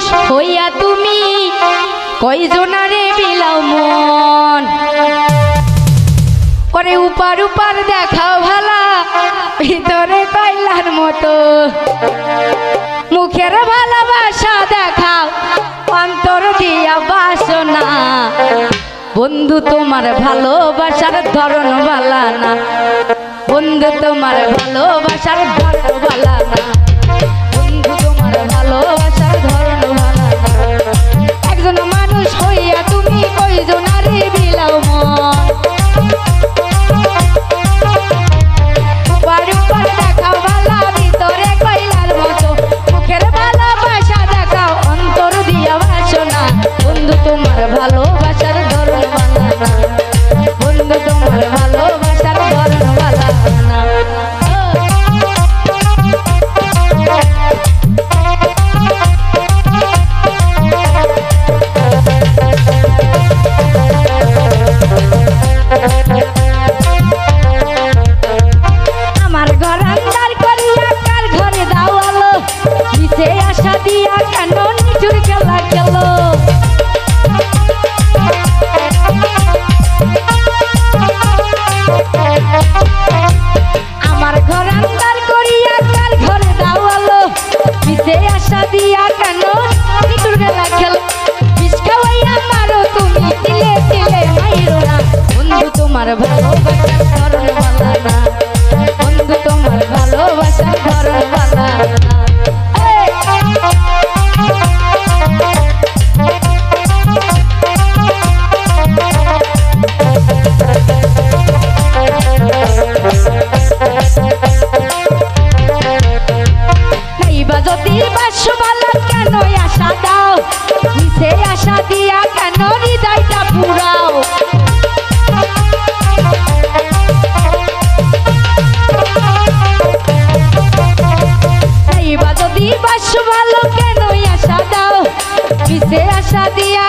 মানুষ হইয়া তুমি কয়জনারে বিলাও মন ওরে উপার উপার দেখাও ভালা ভিতরে কয়লার মতো মুখের ভালোবাসা দেখাও অন্তর দিয়া বাসনা বন্ধু তোমার ভালোবাসার ধরন ভালা না বন্ধু তোমার ভালোবাসার ধরন ভালা না বন্ধু তোমার ভালোবাসার ধরন ভালা না একজন মানুষ হইয়া তুমি কয়জনারে বিলাও মন উপার উপার দেখাও ভালা ভিতরে কয়লার মতো মুখের ভালোবাসা দেখাও অন্তর দিয়া বাসনা বন্ধু তোমার ভালোবাসার ধরন ভালা না বন্ধু তোমার ভালোবাসার ধরন ভালা না আমার ঘর আন্দার করিয়া কার ঘরে দাওয়ালো নিচে আশা দিয়া কেন নিচুর খেলা গেল আমার ঘর আন্দার করিয়া কার ঘরে দাওয়ালো নিচে আশা দিয়া কেন নিচুর খেলা গেল বিস্কা হইয়া মারো তুমি দিলে দিলে মাইরো না বন্ধু তোমার ভালোবাসার ধরন ভালা না বন্ধু তোমার ভালোবাসার ধরন ভালা না নাইবা যদি বাসো ভালো কেন আশা দাও নিচে আশা দিয়া কেন হৃদয়টা পুরাও নাইবা যদি বাসো ভালো কেন আশা দাও নিচে আশা দিয়া